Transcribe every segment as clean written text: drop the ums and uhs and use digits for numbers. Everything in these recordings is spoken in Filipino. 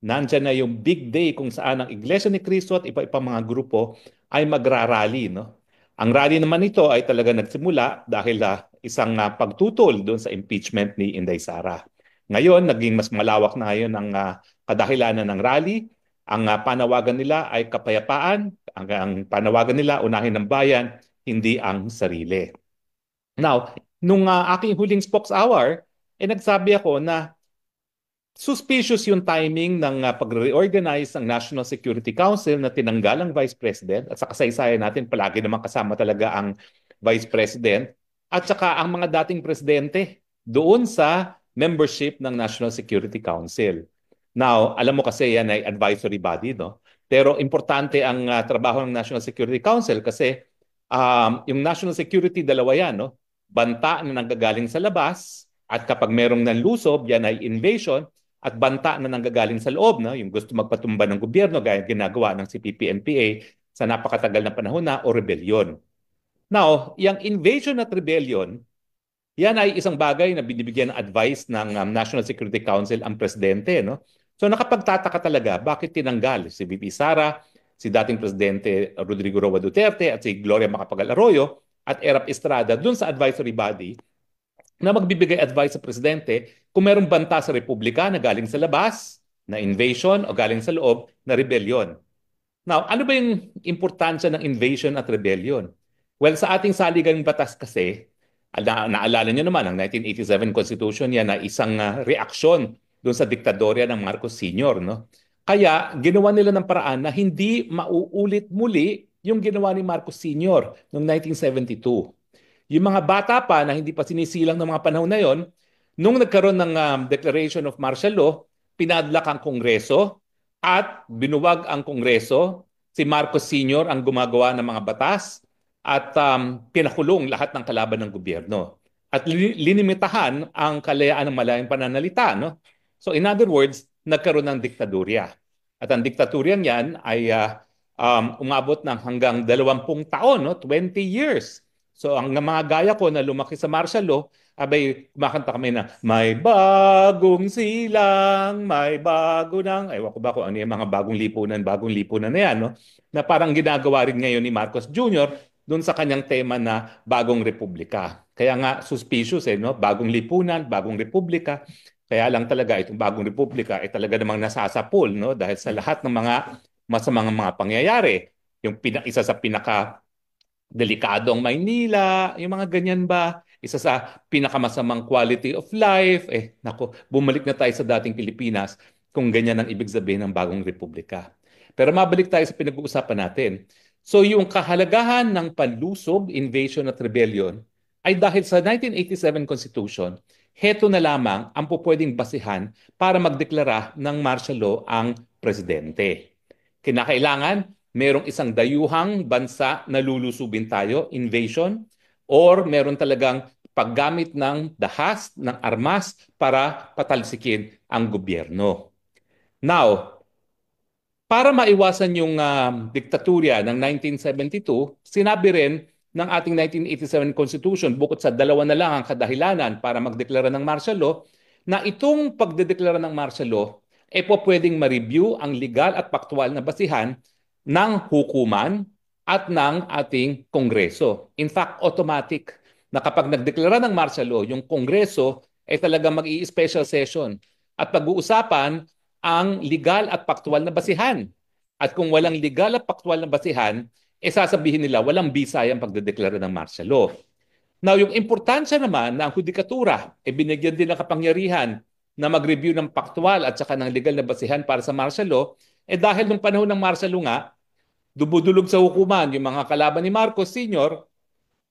nandyan na yung big day kung saan ang Iglesia ni Cristo at iba-ibang mga grupo ay magrarally, no? Ang rally naman nito ay talaga nagsimula dahil isang pagtutol doon sa impeachment ni Inday Sara. Ngayon, naging mas malawak na ngayon ang kadahilanan ng rally. Ang panawagan nila ay kapayapaan. Ang panawagan nila, unahin ng bayan, hindi ang sarili. Now, nung aking huling spokes hour, nagsabi ako na suspicious yung timing ng pag-reorganize ng National Security Council na tinanggal ang Vice President at sa kasaysayan natin palagi naman kasama talaga ang Vice President at saka ang mga dating presidente doon sa membership ng National Security Council. Now, alam mo kasi yan ay advisory body, no? Pero importante ang trabaho ng National Security Council kasi yung national security, dalawa yan, no? Banta na nanggagaling sa labas at kapag merong nanlusob, yan ay invasion at banta na nanggagaling sa loob, no? Yung gusto magpatumba ng gobyerno gaya ginagawa ng CPP-NPA sa napakatagal na panahon na o rebellion. Now, yung invasion at rebellion, yan ay isang bagay na binibigyan ng advice ng National Security Council ang presidente, no? So nakapagtataka talaga bakit tinanggal si VP Sara, si dating presidente Rodrigo Roa Duterte at si Gloria Macapagal Arroyo at Erap Estrada dun sa advisory body na magbibigay advice sa presidente kung merong banta sa republika na galing sa labas, na invasion o galing sa loob na rebellion. Now, ano ba yung importansya ng invasion at rebellion? Well, sa ating saligang batas kasi, naalala nyo naman, ang 1987 Constitution yan na isang reaksyon doon sa diktadorya ng Marcos Sr. No? Kaya ginawa nila ng paraan na hindi mauulit muli yung ginawa ni Marcos Sr. noong 1972. Yung mga bata pa na hindi pa sinisilang ng mga panahon na yon, nung nagkaroon ng Declaration of Martial Law, pinadlak ang Kongreso at binuwag ang Kongreso. Si Marcos Sr. ang gumagawa ng mga batas at pinakulong lahat ng kalaban ng gobyerno. At linimitahan ang kalayaan ng malayang pananalita. No? So in other words, nagkaroon ng diktadurya. At ang diktaduryang yan ay umabot ng hanggang 20 taon, no? 20 years. So ang mga gaya ko na lumaki sa martial law, abay kumakanta kami na may bagong silang, may bago ng, ewan ko ba kung ano yung mga bagong lipunan na yan, no? Na parang ginagawa rin ngayon ni Marcos Jr. doon sa kanyang tema na bagong republika. Kaya nga suspicious no? Bagong lipunan, bagong republika. Kaya lang talaga itong bagong republika ay talaga namang nasasapul no? Dahil sa lahat ng mga masamang mga pangyayari. Yung isa sa pinaka delikadong Maynila, yung mga ganyan ba? Isa sa pinakamasamang quality of life. Nako, bumalik na tayo sa dating Pilipinas kung ganyan ang ibig sabihin ng bagong republika. Pero mabalik tayo sa pinag-uusapan natin. So yung kahalagahan ng panlusob, invasion at rebellion ay dahil sa 1987 Constitution, heto na lamang ang pupwedeng basihan para magdeklara ng martial law ang presidente. Kinakailangan merong isang dayuhang bansa na lulusubin tayo, invasion, or meron talagang paggamit ng dahas, ng armas para patalsikin ang gobyerno. Now, para maiwasan yung diktaturya ng 1972, sinabi rin ng ating 1987 Constitution, bukod sa dalawa na lang ang kadahilanan para magdeklara ng martial law, na itong pagdedeklara ng martial law, po pwedeng ma-review ang legal at faktual na basihan ng hukuman at ng ating Kongreso. In fact, automatic na kapag nagdeklara ng martial law, yung Kongreso ay talaga mag-i-special session at pag-uusapan ang legal at faktual na basihan. At kung walang legal at faktual na basihan, sasabihin nila walang bisa ang pagdedeklara ng martial law. Now, yung importansya naman na ang hudikatura, binigyan din ng kapangyarihan na mag-review ng faktual at saka ng legal na basihan para sa martial law, dahil nung panahon ng martial law nga, dumudulog sa hukuman yung mga kalaban ni Marcos Sr.,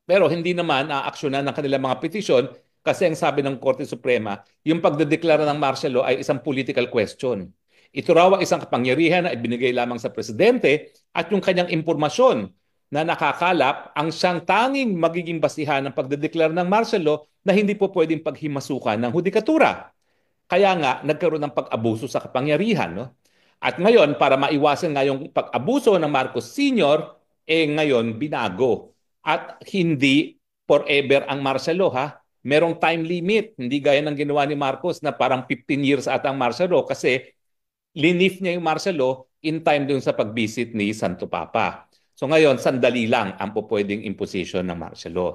pero hindi naman aaksyonan ng kanilang mga petisyon kasi ang sabi ng Korte Suprema, yung pagdedeklara ng martial law ay isang political question. Ito raw ang isang kapangyarihan na ibinigay lamang sa presidente at yung kanyang impormasyon na nakakalap ang siyang tanging magiging basihan ng pagdedeklara ng martial law na hindi po pwedeng paghimasukan ng hudikatura. Kaya nga, nagkaroon ng pag-abuso sa kapangyarihan. No? At ngayon, para maiwasan nga yung pag-abuso ng Marcos Sr., ngayon binago. At hindi forever ang martial law, ha? Merong time limit. Hindi gaya ng ginawa ni Marcos na parang 15 years ata ang martial law kasi linif niya yung martial law in time dun sa pag-visit ni Santo Papa. So ngayon, sandali lang ang pupwedeng imposition ng martial law.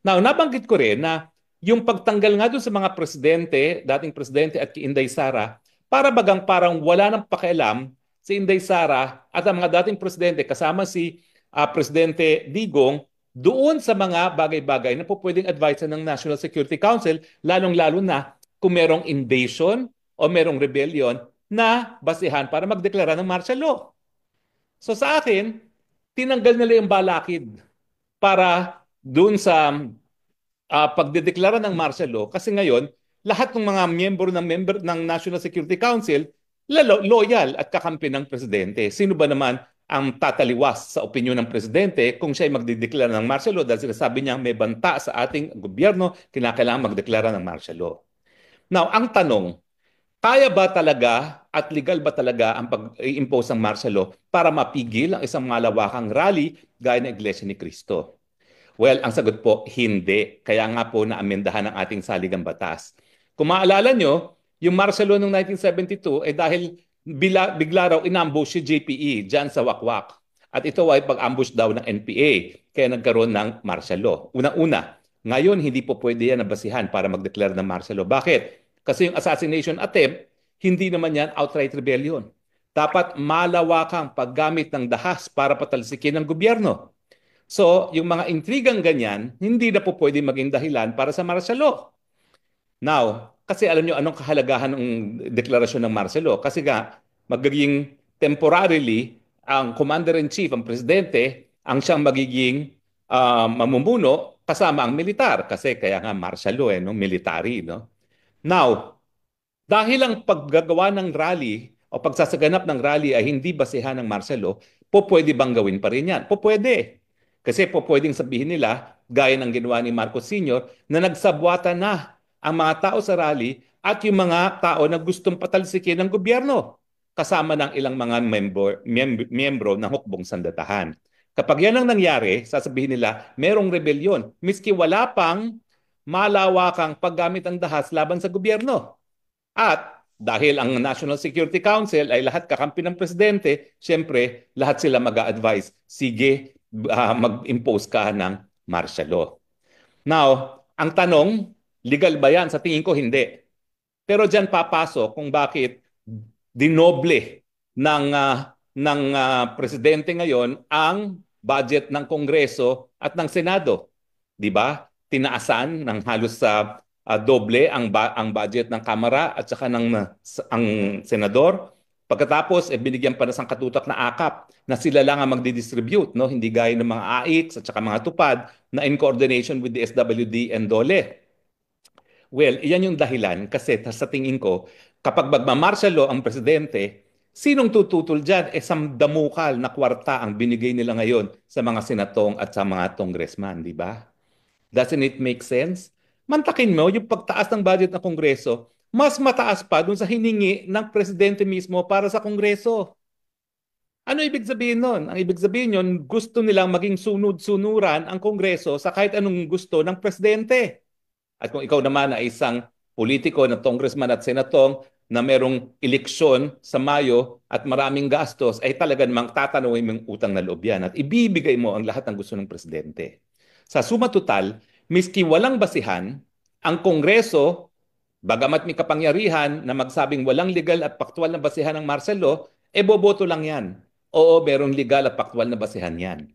Now, nabanggit ko rin na yung pagtanggal nga doon sa mga presidente, dating presidente at kay Inday Sara, para bagang parang wala nang pakialam si Inday Sara at ang mga dating presidente kasama si Presidente Digong doon sa mga bagay-bagay na po pwedeng adviser ng National Security Council, lalong-lalo na kung merong invasion o merong rebellion na basihan para magdeklara ng martial law. So sa akin, tinanggal nila yung balakid para doon sa pagdedeklara ng martial law kasi ngayon lahat ng mga member ng National Security Council loyal at kakampi ng presidente. Sino ba naman ang tataliwas sa opinyon ng presidente kung siya ay magdedeklara ng martial law dahil sinasabi niya may banta sa ating gobyerno, kinakailangan magdeklara ng martial law. Now, ang tanong, kaya ba talaga at legal ba talaga ang pag-impose ng martial law para mapigil ang isang malawakang rally gaya ng Iglesia ni Cristo? Well, ang sagot po, hindi. Kaya nga po naamendahan ang ating saligang batas. Kung maalala nyo, yung martial law noong 1972 ay dahil bigla raw inambush si JPE dyan sa Wakwak. At ito ay pag-ambush daw ng NPA. Kaya nagkaroon ng martial law. Unang-una, ngayon hindi po pwede yan nabasihan para mag-declare ng martial law. Bakit? Kasi yung assassination attempt, hindi naman yan outright rebellion. Dapat malawakang paggamit ng dahas para patalsikin ng gobyerno. So, yung mga intrigang ganyan, hindi na po pwede maging dahilan para sa martial law. Now, kasi alam nyo anong kahalagahan ng deklarasyon ng martial law? Kasi nga, magiging temporarily, ang commander-in-chief, ang presidente, ang siyang magiging mamumuno kasama ang militar. Kasi kaya nga martial law, no? Military. No? Now, dahil ang paggagawa ng rally o pagsasaganap ng rally ay hindi basehan ng martial law, po pwede bang gawin pa rin yan? Po pwede. Kasi po pwedeng sabihin nila, gaya ng ginawa ni Marcos Sr., na nagsabwata na ang mga tao sa rally at yung mga tao na gustong patalsikin ng gobyerno kasama ng ilang mga miyembro ng hukbong sandatahan. Kapag yan ang nangyari, sasabihin nila, merong rebellion, miski wala pang malawakang paggamit ng dahas laban sa gobyerno. At dahil ang National Security Council ay lahat kakampi ng presidente, siyempre lahat sila mag-a-advise, sige, mag-impose ka ng martial law. Now, ang tanong, legal ba yan? Sa tingin ko, hindi. Pero diyan papasok kung bakit dinoble ng presidente ngayon ang budget ng Kongreso at ng Senado. 'Di ba? Tinaasan ng halos sa doble ang budget ng Kamara at saka ng ang senador. Pagkatapos binigyan pa ng sangkatutak na akap na sila lang ang magdi-distribute, no? Hindi gaya ng mga AICs at saka mga tupad na in coordination with the SWD and DOLE. Well, iyan yung dahilan kasi sa tingin ko, kapag magmamartial law ang presidente, sinong tututol dyan? Samdamukal na kwarta ang binigay nila ngayon sa mga senatong at sa mga congressman, di ba? Doesn't it make sense? Mantakin mo yung pagtaas ng budget ng Kongreso, mas mataas pa dun sa hiningi ng presidente mismo para sa Kongreso. Ano ibig sabihin nun? Ang ibig sabihin yun, gusto nilang maging sunod-sunuran ang Kongreso sa kahit anong gusto ng presidente. At kung ikaw naman ay isang politiko na congressman at senatong na merong eleksyon sa Mayo at maraming gastos, ay talaga namang tatanawin mong utang na loob yan at ibibigay mo ang lahat ng gusto ng presidente. Sa suma total, miski walang basihan, ang Kongreso, bagamat may kapangyarihan na magsabing walang legal at paktual na basihan ng martial law, boboto lang yan. Oo, merong legal at paktual na basihan yan.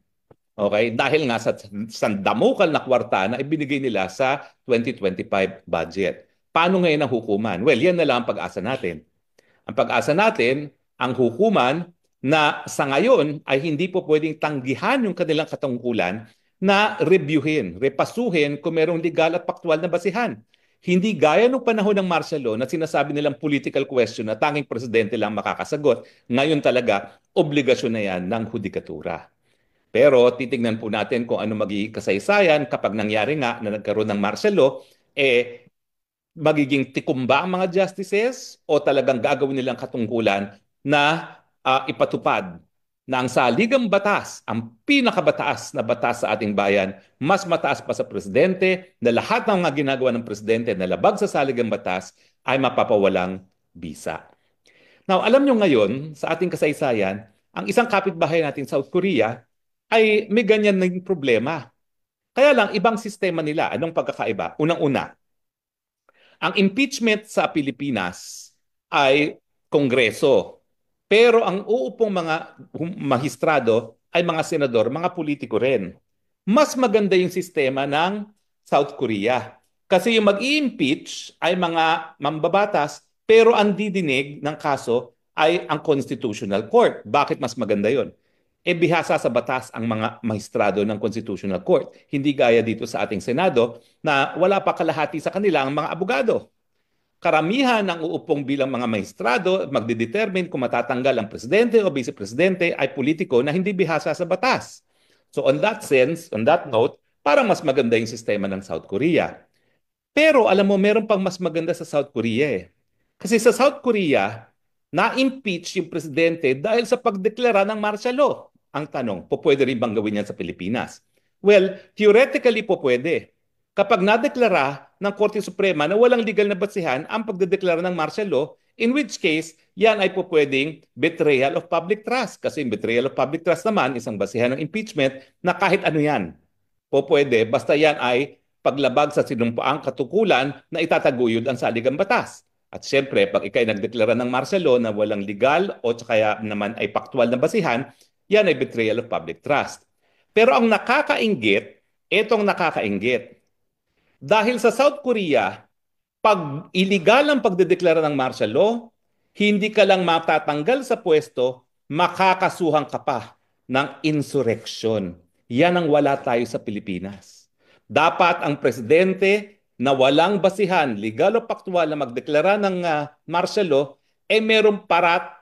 Okay? Dahil nga sa sandamukal na kwarta na ibinigay nila sa 2025 budget. Paano ngayon ang hukuman? Well, yan na lang ang pag-asa natin. Ang pag-asa natin, ang hukuman na sa ngayon ay hindi po pwedeng tanggihan yung kanilang katungkulan na reviewin, repasuhin kung merong legal at paktual na basihan. Hindi gaya nung panahon ng martial law na sinasabi nilang political question na tanging presidente lang makakasagot. Ngayon talaga, obligasyon na yan ng hudikatura. Pero titingnan po natin kung ano magiging kasaysayan kapag nangyari nga na nagkaroon ng martial law, magiging tikumba ang mga justices o talagang gagawin nilang katungkulan na ipatupad na ang saligang batas, ang pinakabataas na batas sa ating bayan, mas mataas pa sa presidente, na lahat ng mga ginagawa ng presidente na labag sa saligang batas ay mapapawalang bisa. Now, alam nyo ngayon, sa ating kasaysayan, ang isang kapitbahay natin, South Korea, ay may ganyan ng problema. Kaya lang, ibang sistema nila. Anong pagkakaiba? Unang-una, ang impeachment sa Pilipinas ay kongreso. Pero ang uupong mga magistrado ay mga senador, mga politiko rin. Mas maganda yung sistema ng South Korea. Kasi yung mag-i-impeach ay mga mambabatas, pero ang didinig ng kaso ay ang Constitutional Court. Bakit mas maganda yon? Bihasa sa batas ang mga magistrado ng Constitutional Court. Hindi gaya dito sa ating Senado na wala pa kalahati sa kanila ang mga abogado. Karamihan ng uupong bilang mga maestrado magdedetermine kung matatanggal ang presidente o vice-presidente ay politiko na hindi bihasa sa batas. So on that sense, on that note, parang mas maganda yung sistema ng South Korea. Pero alam mo, meron pang mas maganda sa South Korea eh. Kasi sa South Korea, na-impeach yung presidente dahil sa pagdeklara ng martial law. Ang tanong, po pwede rin bang gawin yan sa Pilipinas? Well, theoretically po pwede. Kapag nadeklara ng Korte Suprema na walang legal na batsihan ang pagdedeklara ng martial law, in which case, yan ay po pwedeng betrayal of public trust. Kasi yung betrayal of public trust naman, isang basihan ng impeachment na kahit ano yan. Po pwede, basta yan ay paglabag sa sinumpaang katukulan na itataguyod ang saligang batas. At siyempre, pag ikay nagdeklara ng martial law na walang legal o kaya naman ay paktual na basihan, yan ay betrayal of public trust. Pero ang nakakainggit, etong nakakainggit. Dahil sa South Korea, pag illegal ang pagdedeklara ng martial law, hindi ka lang matatanggal sa pwesto, makakasuhan ka pa ng insurrection. Yan ang wala tayo sa Pilipinas. Dapat ang presidente na walang basihan, legal o paktual na magdeklara ng martial law, merong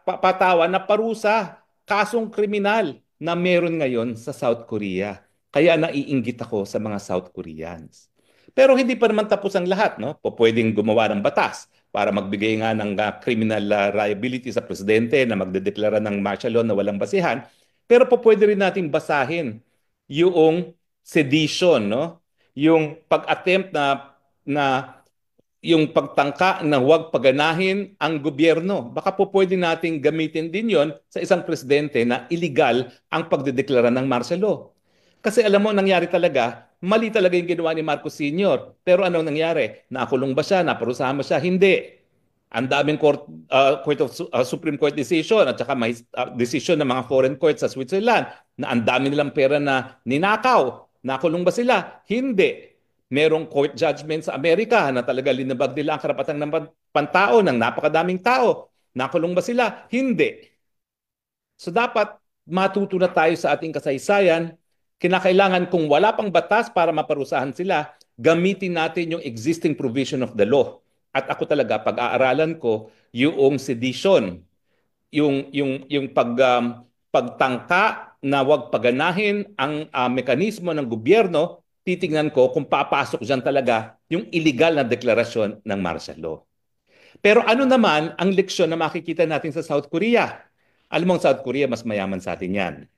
patawan na parusa, kasong kriminal na meron ngayon sa South Korea. Kaya naiinggit ako sa mga South Koreans. Pero hindi pa naman tapos ang lahat, no? Pwedeng gumawa ng batas para magbigay nga ng criminal liability sa presidente na magdedeklara ng martial law na walang basihan. Pero pwede rin natin basahin yung sedition, no? Yung pag-attempt na yung pagtangka na huwag paganahin ang gobyerno. Baka pwede nating gamitin din yon sa isang presidente na illegal ang pagdedeklara ng martial law. Kasi alam mo, nangyari talaga, mali talaga yung ginawa ni Marcos Sr. Pero anong nangyari? Nakulong ba siya? Naparusahan ba siya? Hindi. Ang daming Supreme Court decision at saka may decision ng mga foreign courts sa Switzerland na ang dami nilang pera na ninakaw. Nakulong ba sila? Hindi. Merong court judgment sa Amerika na talaga linabag nila ang karapatan ng pantao ng napakadaming tao. Nakulong ba sila? Hindi. So dapat matuto na tayo sa ating kasaysayan. Kinakailangan kung wala pang batas para maparusahan sila, gamitin natin yung existing provision of the law. At ako talaga, pag-aaralan ko yung sedition, yung pagtangka na wag paganahin ang mekanismo ng gobyerno, titingnan ko kung papasok diyan talaga yung illegal na deklarasyon ng martial law. Pero ano naman ang leksyon na makikita natin sa South Korea? Alam mo, ang South Korea mas mayaman sa atin yan.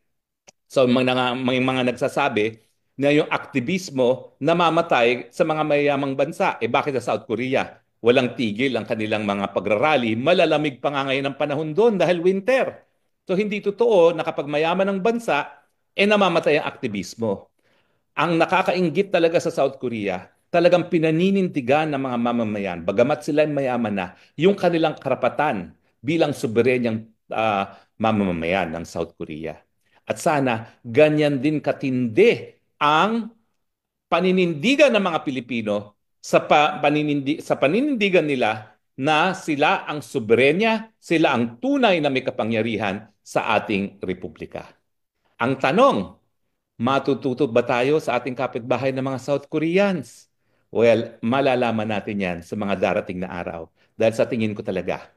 So may mga nagsasabi na yung aktivismo namamatay sa mga mayayamang bansa. Bakit sa South Korea? Walang tigil ang kanilang mga pagrarally. Malalamig pa nga ngayon ang panahon doon dahil winter. So hindi totoo na kapag mayaman ang bansa, namamatay ang aktivismo. Ang nakakainggit talaga sa South Korea, talagang pinaninindigan ng mga mamamayan, bagamat sila ay mayaman na, yung kanilang karapatan bilang soberenyang mamamayan ng South Korea. At sana ganyan din katindi ang paninindigan ng mga Pilipino sa paninindigan nila na sila ang soberenya, sila ang tunay na may kapangyarihan sa ating republika. Ang tanong, matututo ba tayo sa ating kapitbahay ng mga South Koreans? Well, malalaman natin yan sa mga darating na araw. Dahil sa tingin ko talaga,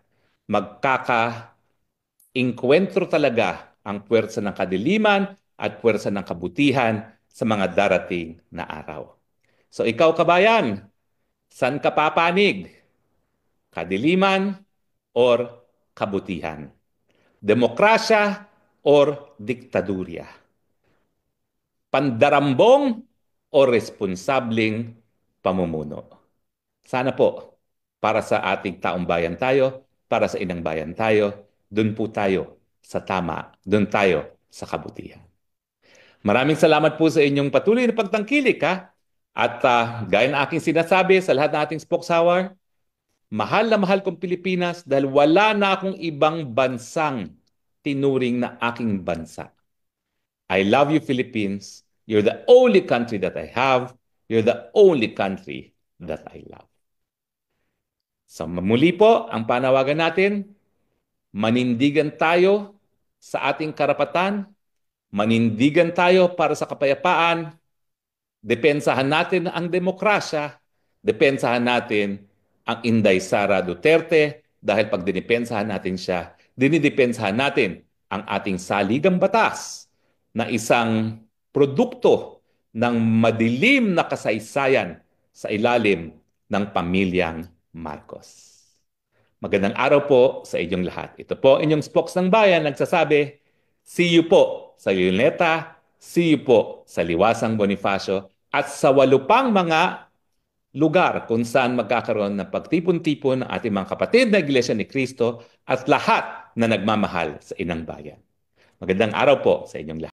magkaka-inkwentro talaga ang puwersa ng kadiliman at puwersa ng kabutihan sa mga darating na araw. So ikaw kabayan, saan ka papanig? Kadiliman or kabutihan? Demokrasya or diktadurya? Pandarambong o responsabling pamumuno? Sana po, para sa ating taong bayan tayo, para sa inang bayan tayo. Doon po tayo sa tama. Doon tayo sa kabutihan. Maraming salamat po sa inyong patuloy na pagtangkilik ha. At gaya ng aking sinasabi sa lahat ng ating spokeshour, mahal na mahal kong Pilipinas dahil wala na akong ibang bansang tinuring na aking bansa. I love you, Philippines. You're the only country that I have. You're the only country that I love. So muli po, ang panawagan natin, manindigan tayo sa ating karapatan, manindigan tayo para sa kapayapaan, depensahan natin ang demokrasya, depensahan natin ang Inday Sara Duterte dahil pag dinipensahan natin siya, dinidepensahan natin ang ating saligang batas na isang produkto ng madilim na kasaysayan sa ilalim ng pamilyang Marcos. Magandang araw po sa inyong lahat. Ito po inyong spokes ng bayan nagsasabi, see you po sa Luneta, see you po sa Liwasang Bonifacio at sa walupang mga lugar kung saan magkakaroon ng pagtipon-tipon ng ating mga kapatid na Iglesia ni Cristo at lahat na nagmamahal sa inang bayan. Magandang araw po sa inyong lahat.